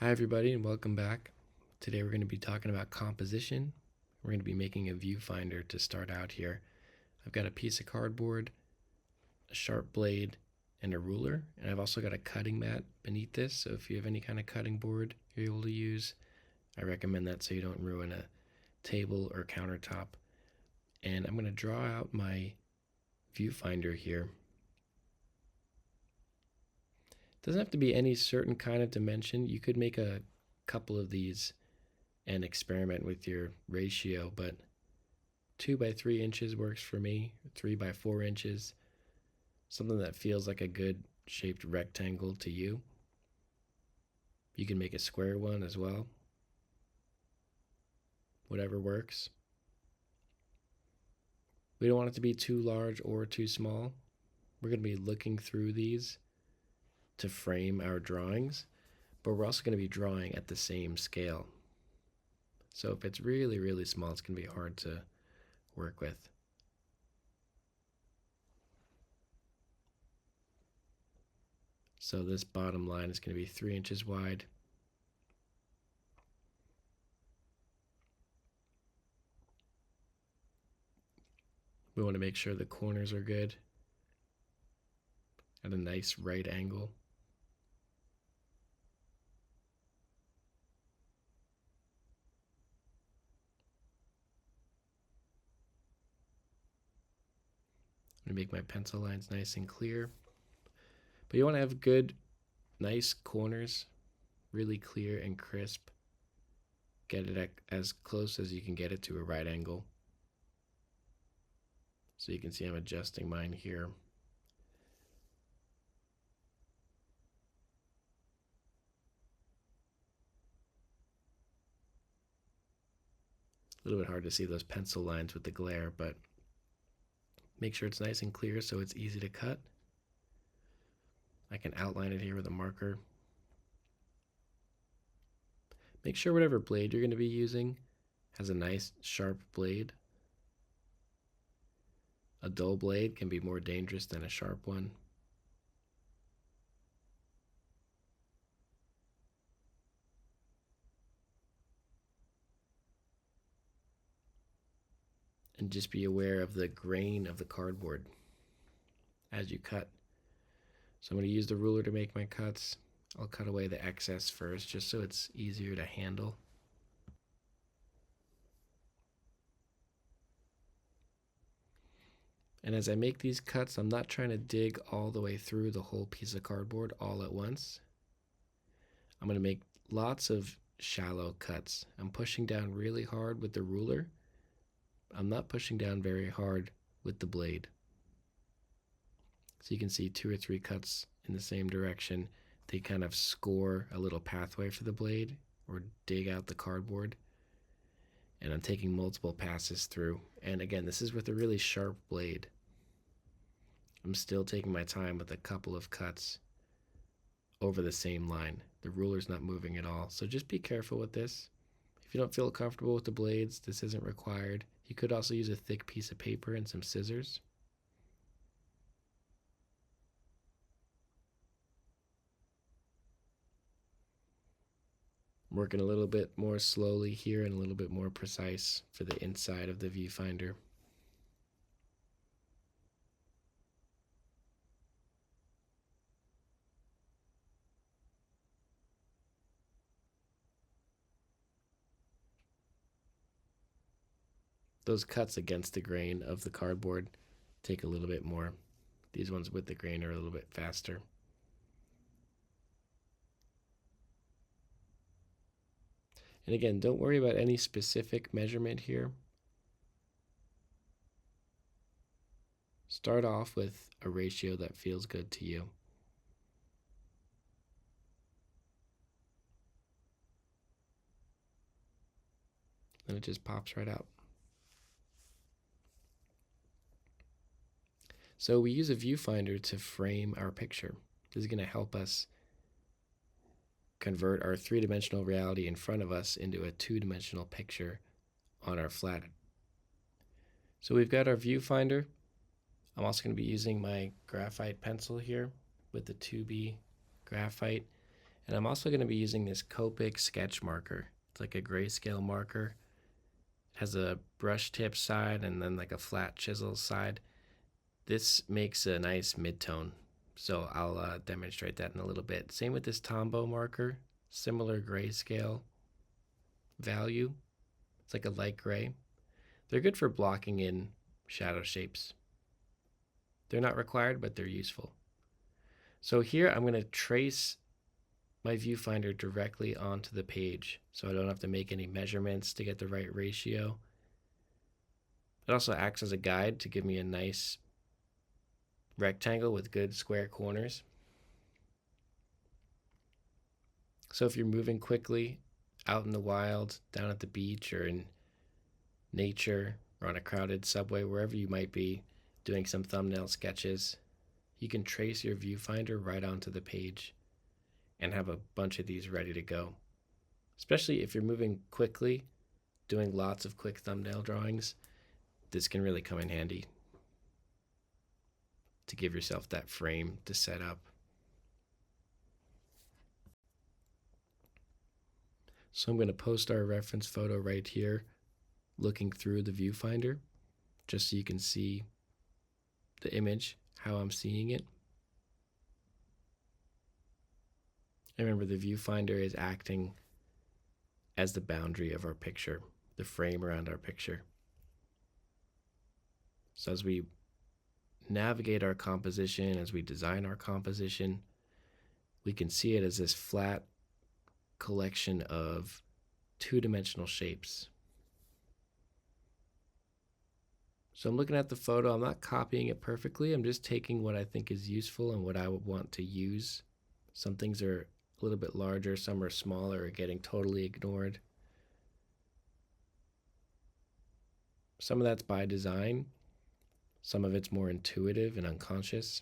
Hi, everybody, and welcome back. Today we're going to be talking about composition. We're going to be making a viewfinder to start out here. I've got a piece of cardboard, a sharp blade, and a ruler, and I've also got a cutting mat beneath this, so if you have any kind of cutting board you're able to use, I recommend that so you don't ruin a table or countertop. And I'm going to draw out my viewfinder here. It doesn't have to be any certain kind of dimension. You could make a couple of these and experiment with your ratio, but 2 by 3 inches works for me, 3 by 4 inches, something that feels like a good shaped rectangle to you. You can make a square one as well, whatever works. We don't want it to be too large or too small. We're going to be looking through these to frame our drawings, but we're also going to be drawing at the same scale. So if it's really, really small, it's going to be hard to work with. So this bottom line is going to be 3 inches wide. We want to make sure the corners are good at a nice right angle. I'm going to make my pencil lines nice and clear. But you want to have good, nice corners, really clear and crisp. Get it as close as you can get it to a right angle. So you can see I'm adjusting mine here. A little bit hard to see those pencil lines with the glare, but make sure it's nice and clear so it's easy to cut. I can outline it here with a marker. Make sure whatever blade you're going to be using has a nice sharp blade. A dull blade can be more dangerous than a sharp one. And just be aware of the grain of the cardboard as you cut. So I'm going to use the ruler to make my cuts. I'll cut away the excess first just so it's easier to handle. And as I make these cuts, I'm not trying to dig all the way through the whole piece of cardboard all at once. I'm going to make lots of shallow cuts. I'm pushing down really hard with the ruler. I'm not pushing down very hard with the blade. So you can see 2 or 3 cuts in the same direction. They kind of score a little pathway for the blade or dig out the cardboard. And I'm taking multiple passes through. And again, this is with a really sharp blade. I'm still taking my time with a couple of cuts over the same line. The ruler's not moving at all. So just be careful with this. If you don't feel comfortable with the blades, this isn't required. You could also use a thick piece of paper and some scissors. I'm working a little bit more slowly here and a little bit more precise for the inside of the viewfinder. Those cuts against the grain of the cardboard take a little bit more. These ones with the grain are a little bit faster. And again, don't worry about any specific measurement here. Start off with a ratio that feels good to you. And it just pops right out. So we use a viewfinder to frame our picture. This is going to help us convert our 3-dimensional reality in front of us into a 2-dimensional picture on our flat. So we've got our viewfinder. I'm also going to be using my graphite pencil here with the 2B graphite. And I'm also going to be using this Copic sketch marker. It's like a grayscale marker. It has a brush tip side and then like a flat chisel side. This makes a nice midtone, so I'll demonstrate that in a little bit. Same with this Tombow marker, similar grayscale value. It's like a light gray. They're good for blocking in shadow shapes. They're not required, but they're useful. So here I'm going to trace my viewfinder directly onto the page, so I don't have to make any measurements to get the right ratio. It also acts as a guide to give me a nice rectangle with good square corners. So if you're moving quickly out in the wild, down at the beach or in nature or on a crowded subway, wherever you might be doing some thumbnail sketches, you can trace your viewfinder right onto the page and have a bunch of these ready to go. Especially if you're moving quickly, doing lots of quick thumbnail drawings, this can really come in handy to give yourself that frame to set up. So I'm going to post our reference photo right here, looking through the viewfinder, just so you can see the image, how I'm seeing it. And remember, the viewfinder is acting as the boundary of our picture, the frame around our picture. So as we navigate our composition, as we design our composition, we can see it as this flat collection of two-dimensional shapes. So I'm looking at the photo, I'm not copying it perfectly, I'm just taking what I think is useful and what I would want to use. Some things are a little bit larger, some are smaller or getting totally ignored. Some of that's by design, some of it's more intuitive and unconscious.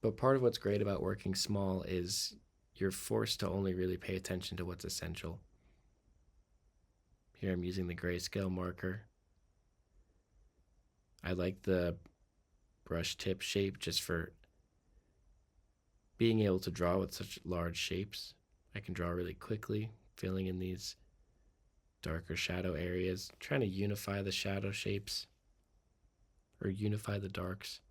But part of what's great about working small is you're forced to only really pay attention to what's essential. Here I'm using the grayscale marker. I like the brush tip shape just for being able to draw with such large shapes. I can draw really quickly, filling in these darker shadow areas, trying to unify the shadow shapes or unify the darks.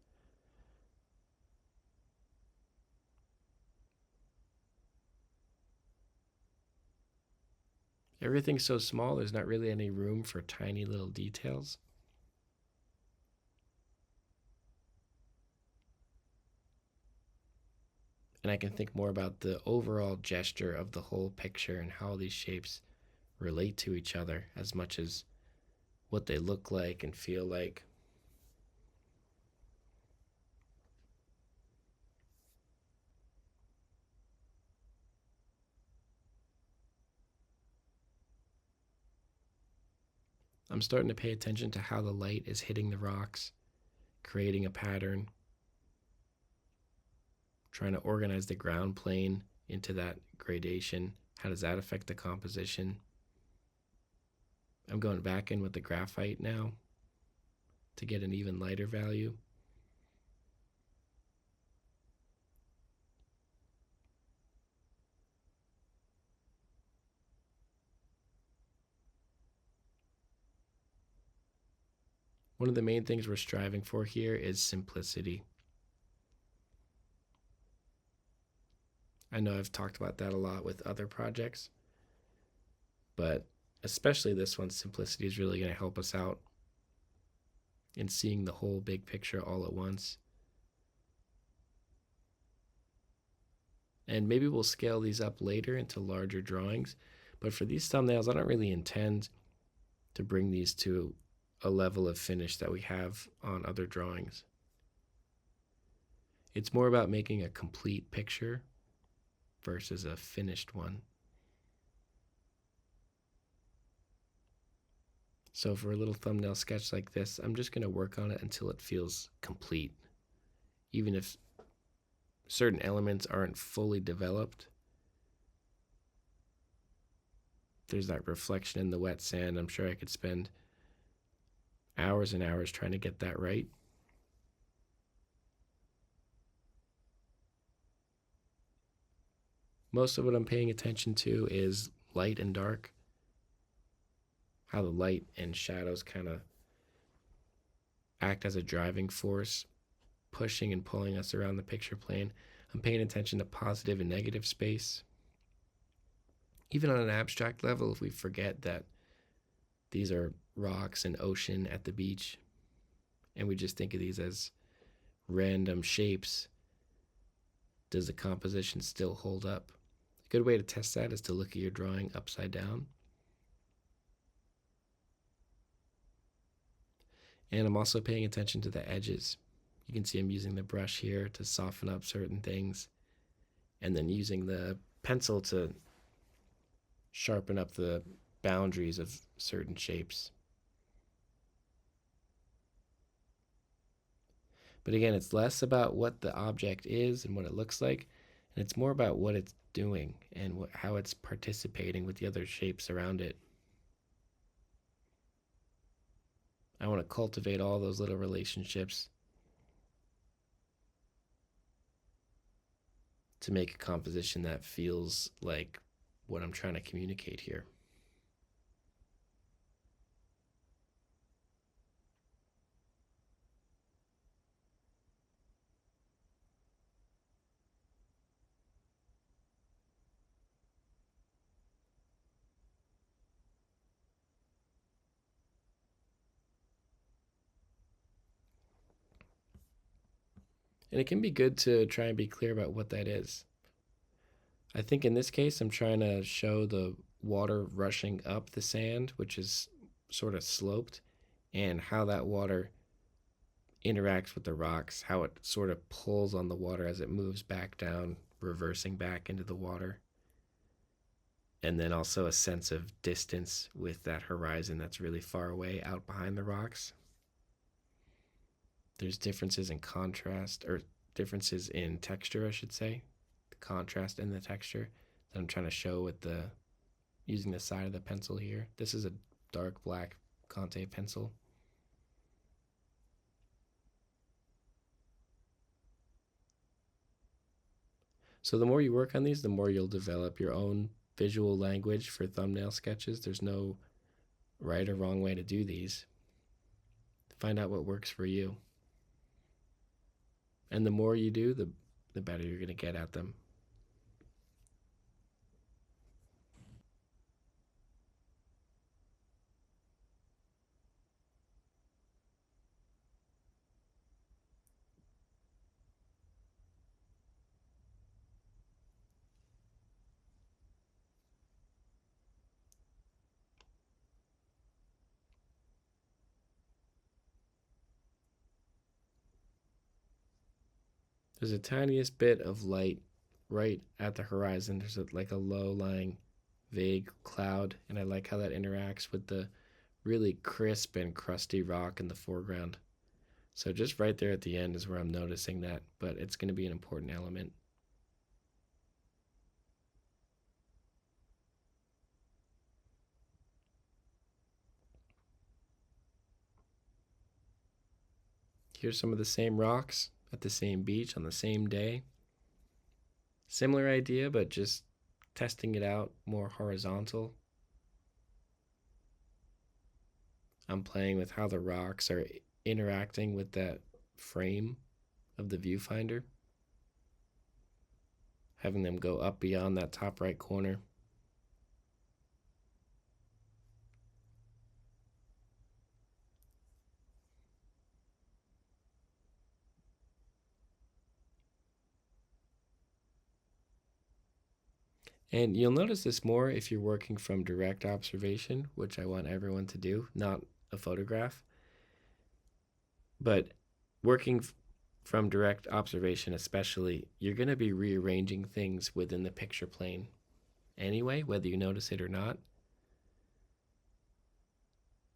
Everything's so small, there's not really any room for tiny little details. And I can think more about the overall gesture of the whole picture and how these shapes relate to each other as much as what they look like and feel like. I'm starting to pay attention to how the light is hitting the rocks, creating a pattern, trying to organize the ground plane into that gradation. How does that affect the composition? I'm going back in with the graphite now to get an even lighter value. One of the main things we're striving for here is simplicity. I know I've talked about that a lot with other projects, but especially this one, simplicity is really going to help us out in seeing the whole big picture all at once. And maybe we'll scale these up later into larger drawings, but for these thumbnails, I don't really intend to bring these to a level of finish that we have on other drawings. It's more about making a complete picture versus a finished one. So for a little thumbnail sketch like this, I'm just going to work on it until it feels complete. Even if certain elements aren't fully developed. There's that reflection in the wet sand. I'm sure I could spend hours and hours trying to get that right. Most of what I'm paying attention to is light and dark, how the light and shadows kind of act as a driving force, pushing and pulling us around the picture plane. I'm paying attention to positive and negative space. Even on an abstract level, if we forget that these are rocks and ocean at the beach, and we just think of these as random shapes, does the composition still hold up? A good way to test that is to look at your drawing upside down. And I'm also paying attention to the edges. You can see I'm using the brush here to soften up certain things, and then using the pencil to sharpen up the boundaries of certain shapes. But again, it's less about what the object is and what it looks like, and it's more about what it's doing and how it's participating with the other shapes around it. I want to cultivate all those little relationships to make a composition that feels like what I'm trying to communicate here. And it can be good to try and be clear about what that is. I think in this case, I'm trying to show the water rushing up the sand, which is sort of sloped, and how that water interacts with the rocks, how it sort of pulls on the water as it moves back down, reversing back into the water. And then also a sense of distance with that horizon that's really far away out behind the rocks. There's differences in contrast, or differences in texture, I should say, the contrast in the texture that I'm trying to show with the using the side of the pencil here. This is a dark black Conte pencil. So the more you work on these, the more you'll develop your own visual language for thumbnail sketches. There's no right or wrong way to do these. Find out what works for you. And the more you do, the better you're going to get at them. There's a tiniest bit of light right at the horizon. There's like a low-lying, vague cloud, and I like how that interacts with the really crisp and crusty rock in the foreground. So just right there at the end is where I'm noticing that, but it's going to be an important element. Here's some of the same rocks at the same beach on the same day. Similar idea, but just testing it out more horizontal. I'm playing with how the rocks are interacting with that frame of the viewfinder, having them go up beyond that top right corner. And you'll notice this more if you're working from direct observation, which I want everyone to do, not a photograph. But working from direct observation, especially, you're going to be rearranging things within the picture plane anyway, whether you notice it or not.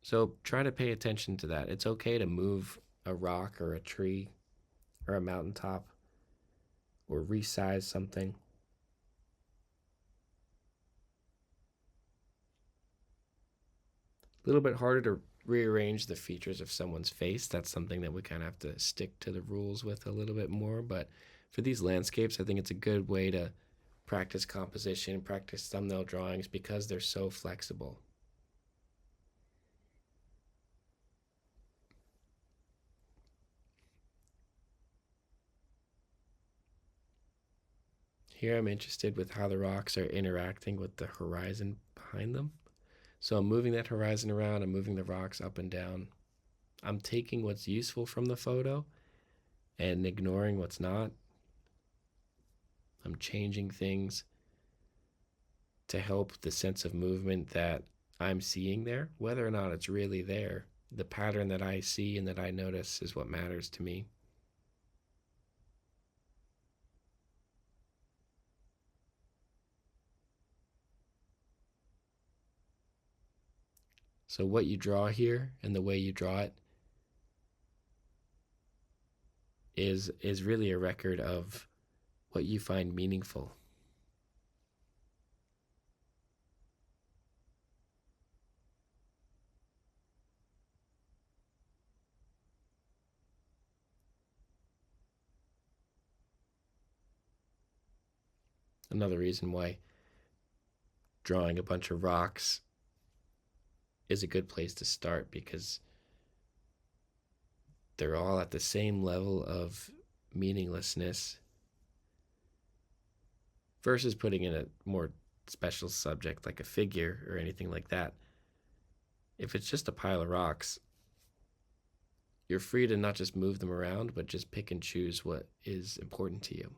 So try to pay attention to that. It's okay to move a rock or a tree or a mountaintop or resize something. A little bit harder to rearrange the features of someone's face. That's something that we kind of have to stick to the rules with a little bit more. But for these landscapes, I think it's a good way to practice composition, practice thumbnail drawings because they're so flexible. Here I'm interested with how the rocks are interacting with the horizon behind them. So I'm moving that horizon around, I'm moving the rocks up and down. I'm taking what's useful from the photo and ignoring what's not. I'm changing things to help the sense of movement that I'm seeing there, whether or not it's really there. The pattern that I see and that I notice is what matters to me. So what you draw here and the way you draw it is really a record of what you find meaningful. Another reason why drawing a bunch of rocks is a good place to start because they're all at the same level of meaninglessness versus putting in a more special subject like a figure or anything like that. If it's just a pile of rocks, you're free to not just move them around, but just pick and choose what is important to you.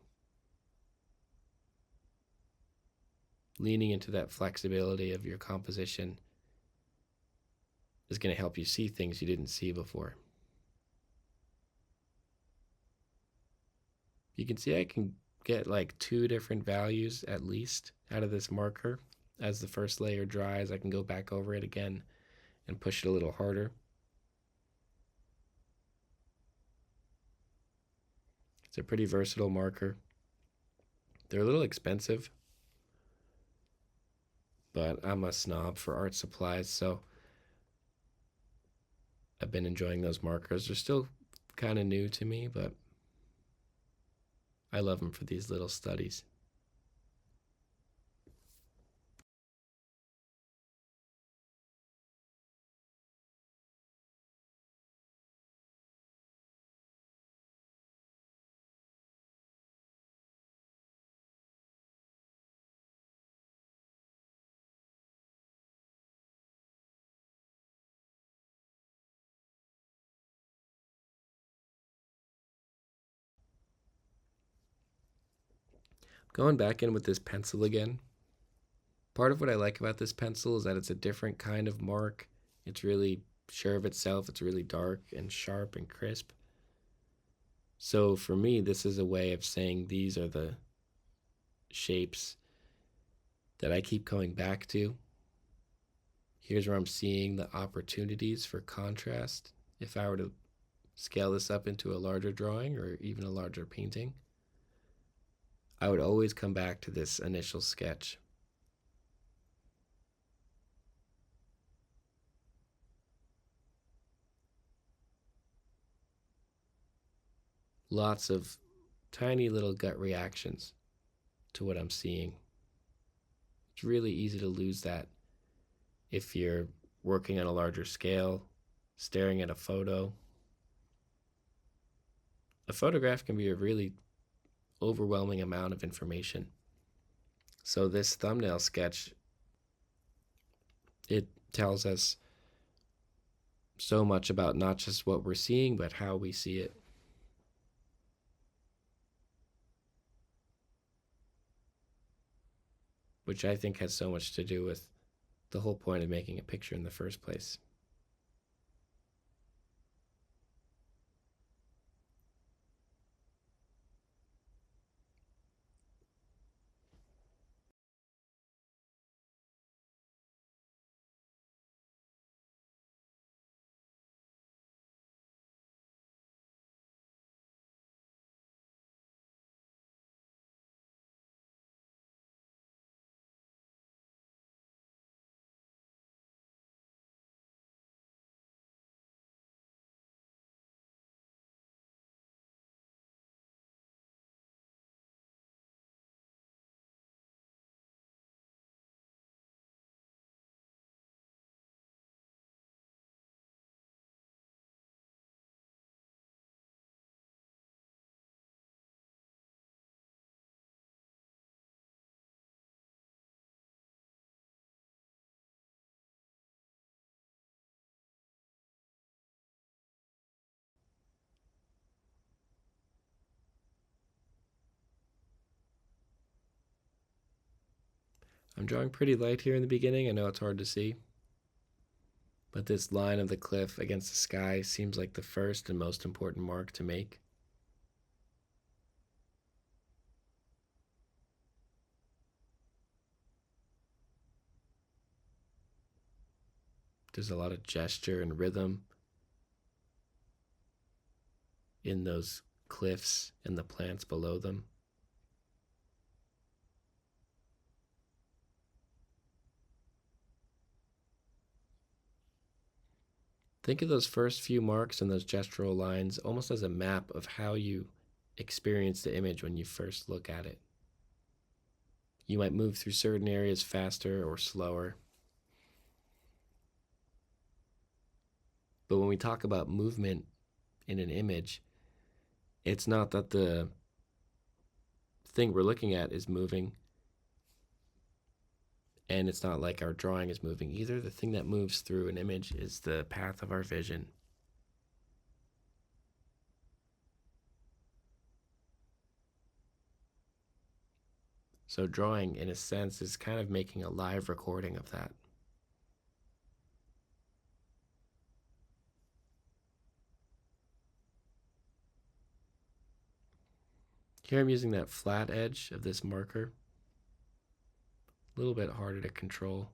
Leaning into that flexibility of your composition is going to help you see things you didn't see before. You can see I can get like 2 different values at least out of this marker. As the first layer dries, I can go back over it again and push it a little harder. It's a pretty versatile marker. They're a little expensive, but I'm a snob for art supplies, so I've been enjoying those markers. They're still kind of new to me, but I love them for these little studies. Going back in with this pencil again, part of what I like about this pencil is that it's a different kind of mark. It's really sure of itself, it's really dark and sharp and crisp. So for me, this is a way of saying these are the shapes that I keep coming back to. Here's where I'm seeing the opportunities for contrast. If I were to scale this up into a larger drawing or even a larger painting, I would always come back to this initial sketch. Lots of tiny little gut reactions to what I'm seeing. It's really easy to lose that if you're working on a larger scale, staring at a photo. A photograph can be a really overwhelming amount of information. So this thumbnail sketch, it tells us so much about not just what we're seeing, but how we see it. Which I think has so much to do with the whole point of making a picture in the first place. I'm drawing pretty light here in the beginning. I know it's hard to see, but this line of the cliff against the sky seems like the first and most important mark to make. There's a lot of gesture and rhythm in those cliffs and the plants below them. Think of those first few marks and those gestural lines almost as a map of how you experience the image when you first look at it. You might move through certain areas faster or slower. But when we talk about movement in an image, it's not that the thing we're looking at is moving, and it's not like our drawing is moving either. The thing that moves through an image is the path of our vision. So drawing, in a sense, is kind of making a live recording of that. Here I'm using that flat edge of this marker. A little bit harder to control,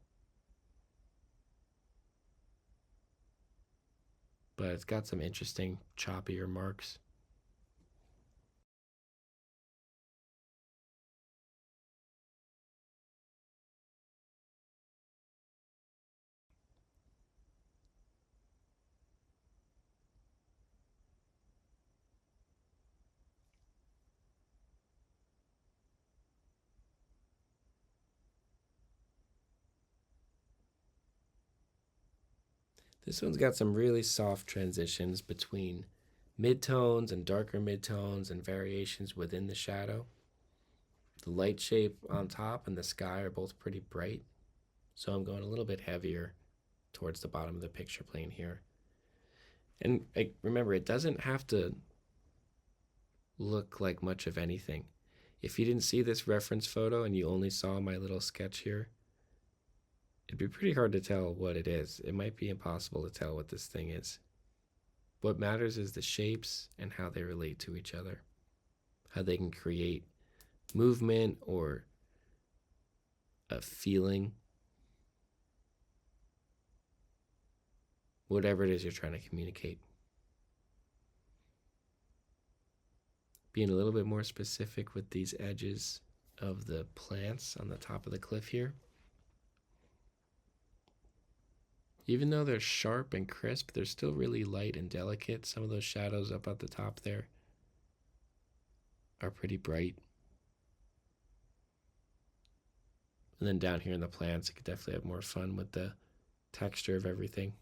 but it's got some interesting choppier marks. This one's got some really soft transitions between midtones and darker midtones and variations within the shadow. The light shape on top and the sky are both pretty bright, so I'm going a little bit heavier towards the bottom of the picture plane here. And remember, it doesn't have to look like much of anything. If you didn't see this reference photo and you only saw my little sketch here, it'd be pretty hard to tell what it is. It might be impossible to tell what this thing is. What matters is the shapes and how they relate to each other, how they can create movement or a feeling, whatever it is you're trying to communicate. Being a little bit more specific with these edges of the plants on the top of the cliff here. Even though they're sharp and crisp, they're still really light and delicate. Some of those shadows up at the top there are pretty bright. And then down here in the plants, you could definitely have more fun with the texture of everything.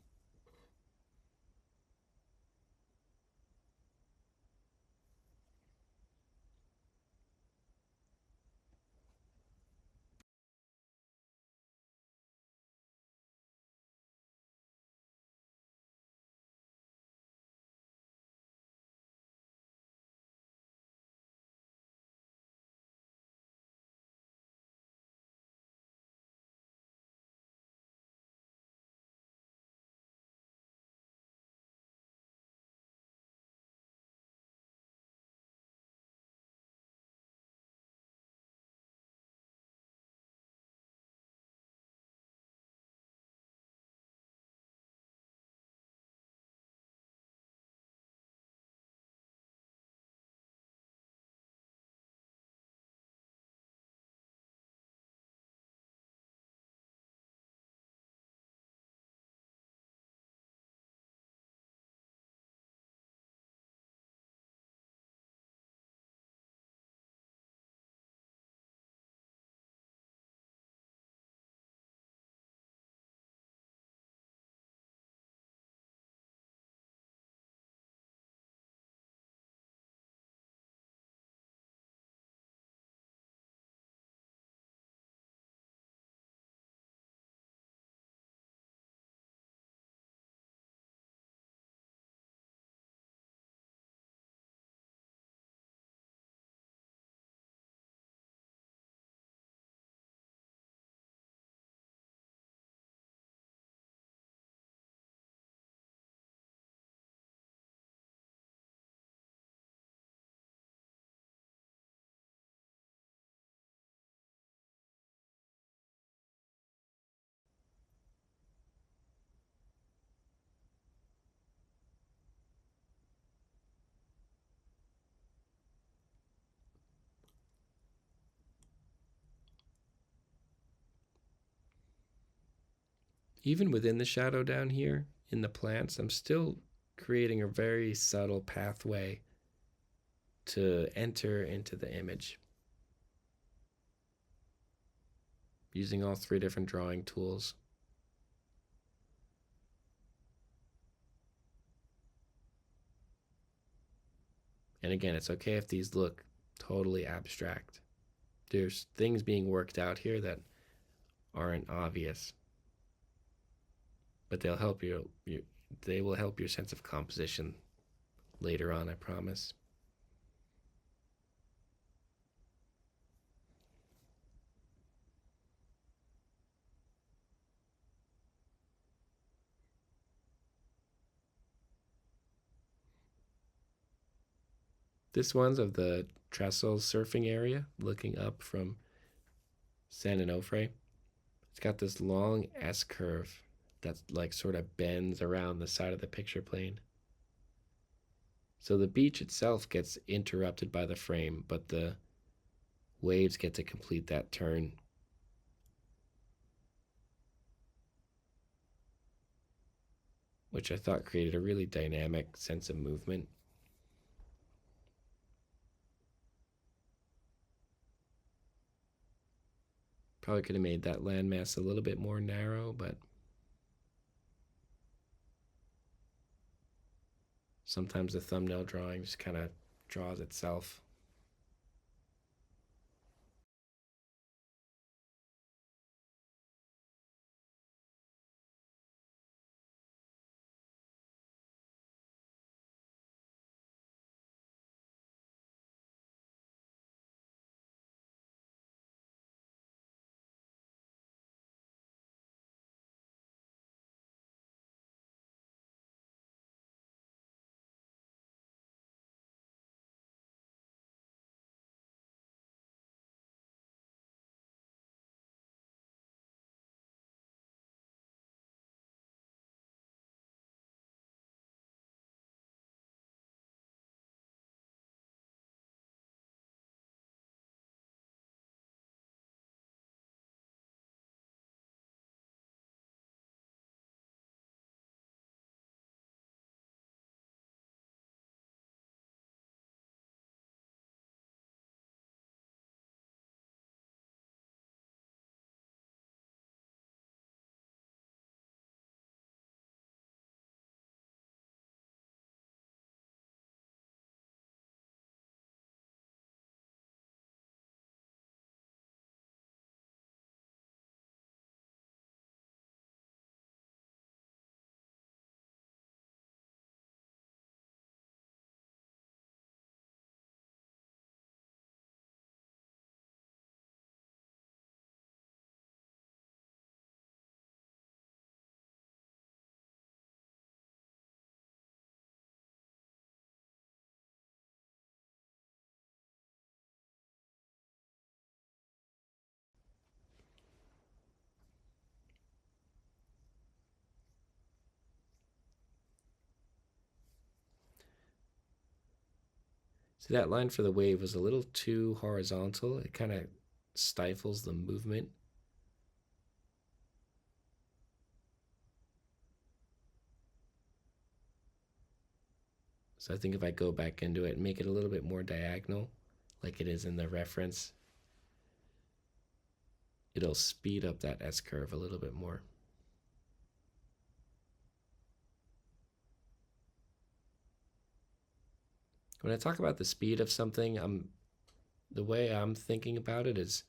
Even within the shadow down here in the plants, I'm still creating a very subtle pathway to enter into the image using all three different drawing tools. And again, it's okay if these look totally abstract. There's things being worked out here that aren't obvious, but they'll help they will help your sense of composition later on, I promise. This one's of the trestle surfing area, looking up from San Onofre. It's got this long S curve that like sort of bends around the side of the picture plane. So the beach itself gets interrupted by the frame, but the waves get to complete that turn. Which I thought created a really dynamic sense of movement. Probably could have made that landmass a little bit more narrow, but sometimes the thumbnail drawing just kind of draws itself. So that line for the wave was a little too horizontal. It kind of stifles the movement. So I think if I go back into it and make it a little bit more diagonal, like it is in the reference, it'll speed up that S curve a little bit more. When I talk about the speed of something, the way I'm thinking about it is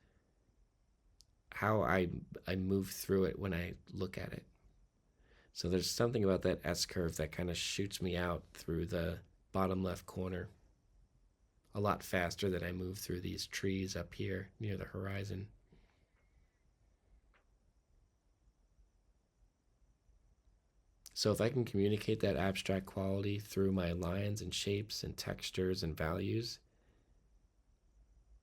how I move through it when I look at it. So there's something about that S curve that kind of shoots me out through the bottom left corner a lot faster than I move through these trees up here near the horizon. So if I can communicate that abstract quality through my lines and shapes and textures and values,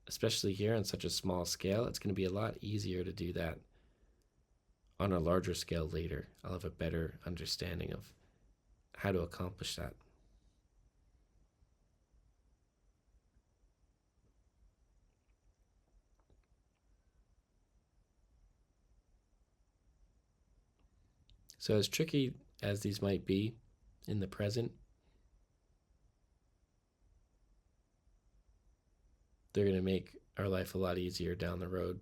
especially here on such a small scale, it's going to be a lot easier to do that on a larger scale later. I'll have a better understanding of how to accomplish that. So as tricky as these might be in the present, they're going to make our life a lot easier down the road.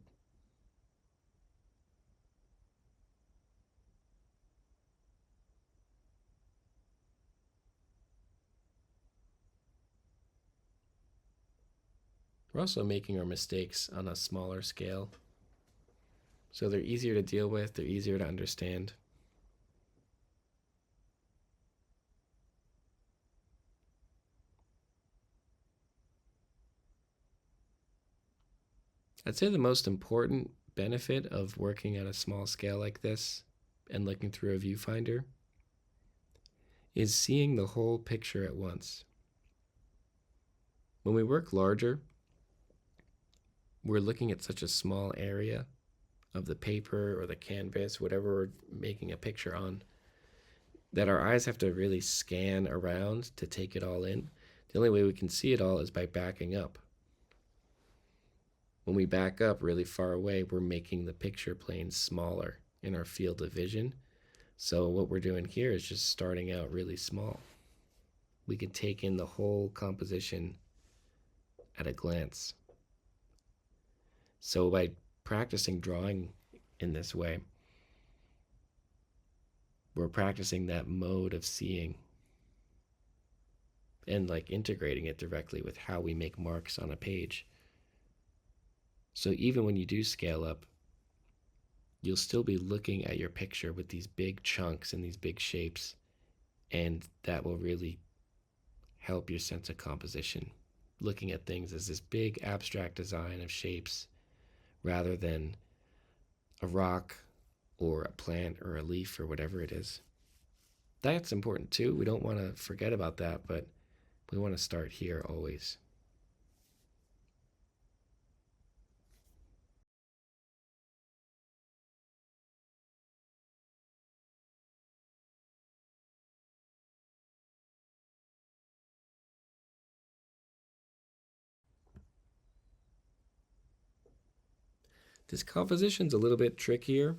We're also making our mistakes on a smaller scale. So they're easier to deal with, they're easier to understand. I'd say the most important benefit of working at a small scale like this and looking through a viewfinder is seeing the whole picture at once. When we work larger, we're looking at such a small area of the paper or the canvas, whatever we're making a picture on, that our eyes have to really scan around to take it all in. The only way we can see it all is by backing up. When we back up really far away, we're making the picture plane smaller in our field of vision. So what we're doing here is just starting out really small. We can take in the whole composition at a glance. So by practicing drawing in this way, we're practicing that mode of seeing and like integrating it directly with how we make marks on a page. So even when you do scale up, you'll still be looking at your picture with these big chunks and these big shapes, and that will really help your sense of composition, looking at things as this big abstract design of shapes rather than a rock or a plant or a leaf or whatever it is. That's important too. We don't want to forget about that, but we want to start here always. This composition's a little bit trickier.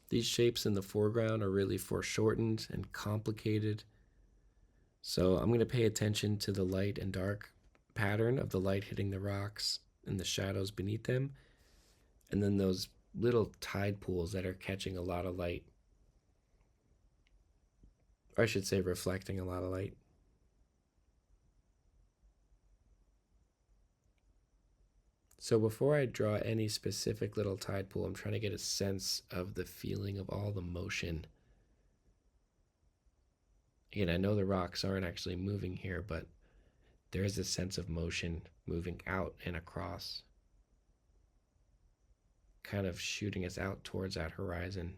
These shapes in the foreground are really foreshortened and complicated. So I'm going to pay attention to the light and dark pattern of the light hitting the rocks and the shadows beneath them, and then those little tide pools that are catching a lot of light. Or I should say reflecting a lot of light. So before I draw any specific little tide pool, I'm trying to get a sense of the feeling of all the motion. Again, I know the rocks aren't actually moving here, but there is a sense of motion moving out and across, kind of shooting us out towards that horizon.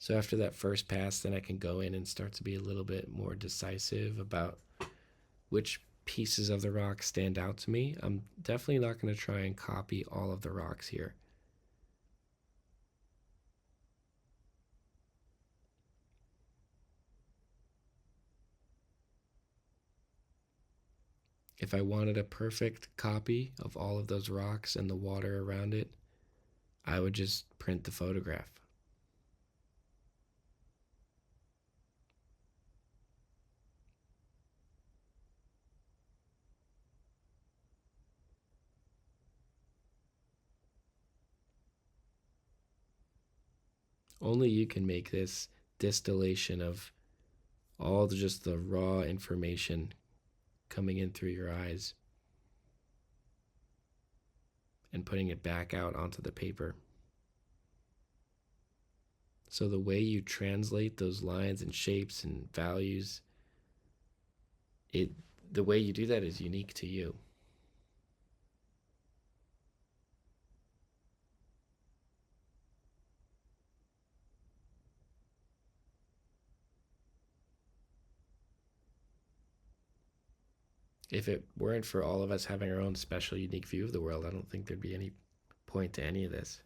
So after that first pass, then I can go in and start to be a little bit more decisive about which pieces of the rock stand out to me. I'm definitely not going to try and copy all of the rocks here. If I wanted a perfect copy of all of those rocks and the water around it, I would just print the photograph. Only you can make this distillation of all just the raw information coming in through your eyes and putting it back out onto the paper. So the way you translate those lines and shapes and values, the way you do that is unique to you. If it weren't for all of us having our own special, unique view of the world, I don't think there'd be any point to any of this.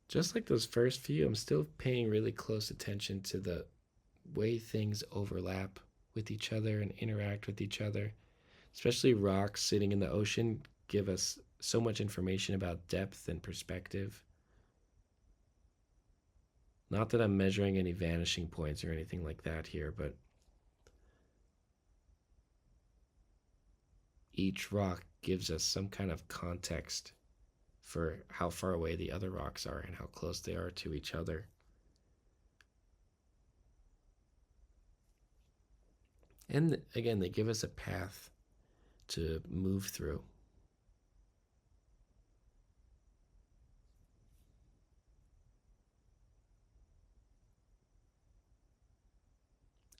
Just like those first few, I'm still paying really close attention to the way things overlap with each other and interact with each other. Especially rocks sitting in the ocean give us so much information about depth and perspective. Not that I'm measuring any vanishing points or anything like that here, but each rock gives us some kind of context for how far away the other rocks are and how close they are to each other. And again, they give us a path to move through.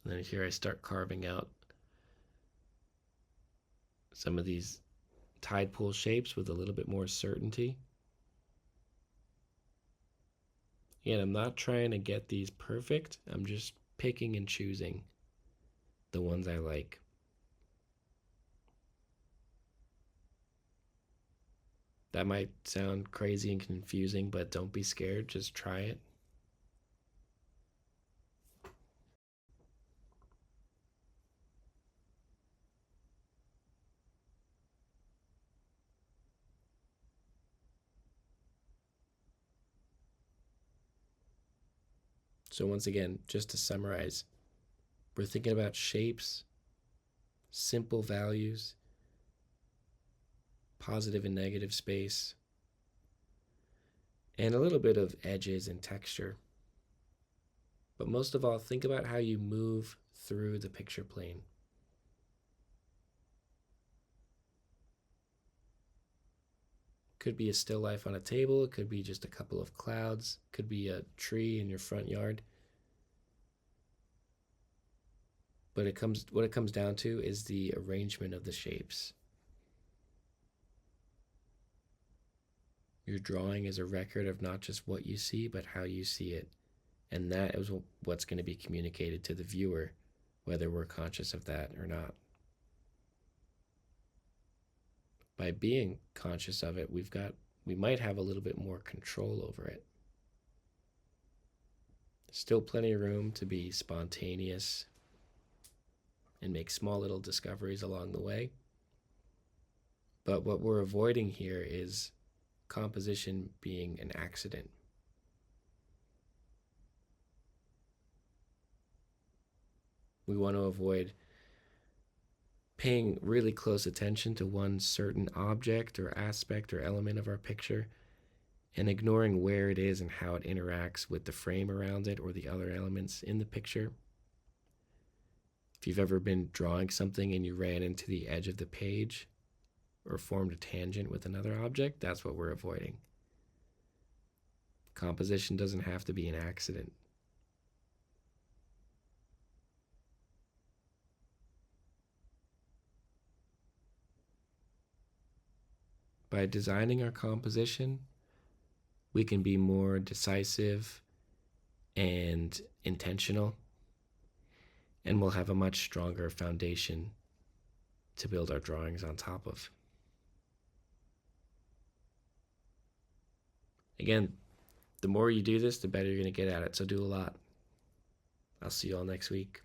And then here I start carving out some of these tide pool shapes with a little bit more certainty. Again, I'm not trying to get these perfect. I'm just picking and choosing the ones I like. That might sound crazy and confusing, but don't be scared. Just try it. So, once again, just to summarize, we're thinking about shapes, simple values, positive and negative space, and a little bit of edges and texture. But most of all, think about how you move through the picture plane. Could be a still life on a table, it could be just a couple of clouds, it could be a tree in your front yard. But what it comes down to is the arrangement of the shapes. Your drawing is a record of not just what you see, but how you see it. And that is what's going to be communicated to the viewer, whether we're conscious of that or not. By being conscious of it, we might have a little bit more control over it. Still plenty of room to be spontaneous and make small little discoveries along the way. But what we're avoiding here is composition being an accident. We want to avoid paying really close attention to one certain object or aspect or element of our picture and ignoring where it is and how it interacts with the frame around it or the other elements in the picture. If you've ever been drawing something and you ran into the edge of the page or formed a tangent with another object, that's what we're avoiding. Composition doesn't have to be an accident. By designing our composition, we can be more decisive and intentional, and we'll have a much stronger foundation to build our drawings on top of. Again, the more you do this, the better you're going to get at it, so do a lot. I'll see you all next week.